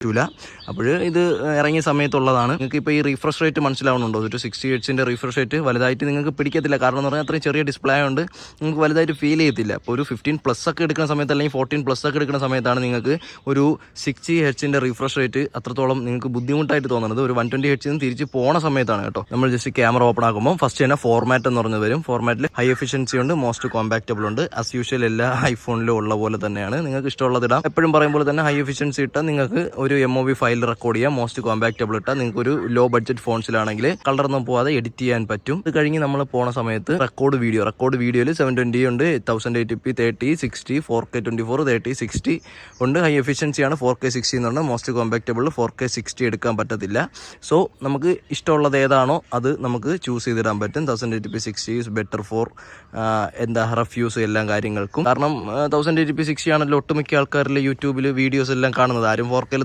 പറ്റൂല. അപ്പോൾ ഇത് ഇറങ്ങിയ സമയത്തുള്ളതാണ്. നിങ്ങൾക്ക് ഇപ്പോൾ ഈ റീഫ്രഷ് റേറ്റ് മനസ്സിലാവുന്നുണ്ടോ? ഒരു 60 ഹെർട്സിൻ്റെ റീഫ്രഷ് റേറ്റ് വലുതായിട്ട് നിങ്ങൾക്ക് പിടിക്കത്തില്ല. കാരണം എന്ന് പറഞ്ഞാൽ അത്രയും ചെറിയ ഡിസ്പ്ലേ ആയതുകൊണ്ട് നിങ്ങൾക്ക് വലുതായിട്ട് ഫീൽ ചെയ്യത്തില്ല. അപ്പോൾ ഒരു 15+ ഒക്കെ എടുക്കുന്ന സമയത്ത് അല്ലെങ്കിൽ 14+ ഒക്കെ എടുക്കുന്ന സമയത്താണ് നിങ്ങൾക്ക് ഒരു 60 ഹെർട്സിൻ്റെ റീഫ്രഷ് റേറ്റ് അത്രത്തോളം നിങ്ങൾക്ക് ബുദ്ധിമുട്ടായിട്ട് തോന്നുന്നത്. ഒരു 120 ഹെർട്സിൽ നിന്ന് തിരിച്ച് പോണ സമയത്താണ് കേട്ടോ. നമ്മൾ ജസ്റ്റ് ക്യാമറ ഓപ്പൺ ആക്കുമ്പോൾ ഫസ്റ്റ് തന്നെ ഫോർമാറ്റ് എന്ന് പറഞ്ഞ് വരും. ഫോർമാറ്റിൽ ഹൈ എഫിഷ്യൻസി ഉണ്ട്, മോസ്റ്റ് കോമ്പാക്റ്റബിൾ ഉണ്ട്. ആസ് യൂഷ്വൽ എല്ലാ ഐഫോണിലും ഉള്ള പോലെ തന്നെയാണ്. നിങ്ങൾക്ക് ഇഷ്ടമുള്ളത് ഇടാം. എപ്പോഴും പറയുമ്പോൾ തന്നെ ഹൈ എഫിഷ്യൻസി ഇട്ടാൽ നിങ്ങൾക്ക് ഒരു MOV ഫയൽ റെക്കോർഡ് ചെയ്യാം. മോസ്റ്റ് കോമ്പാക്റ്റബിൾ ഇട്ടാൽ നിങ്ങൾക്ക് ഒരു ലോ ബഡ്ജറ്റ് ഫോൺസിലാണെങ്കിൽ കളറൊന്നും പോവാതെ എഡിറ്റ് ചെയ്യാൻ പറ്റും. ഇത് കഴിഞ്ഞ് നമ്മൾ പോണ സമയത്ത് റെക്കോർഡ് വീഡിയോയിൽ 720 ഉണ്ട്, 1080p 30 60 4K 24 30 60 ഉണ്ട്. ഹൈ എഫിഷ്യൻസിയാണ് 4K 60 എന്നുണ്ട്. മോസ്റ്റ് കോമ്പാക്റ്റബിൾ 4K 60 എടുക്കാൻ പറ്റത്തില്ല. സോ നമുക്ക് ഇഷ്ടമുള്ളത് ഏതാണോ അത് നമുക്ക് ചൂസ് ചെയ്തിടാൻ പറ്റും. 1080p 60 is better for refuse എല്ലാ കാര്യങ്ങൾക്കും. കാരണം 1080p 60 ആണല്ലോ ഒട്ടുമിക്ക ആൾക്കാരിൽ യൂട്യൂബിൽ വീഡിയോസ് എല്ലാം കാണുന്നത്. ആരും 4K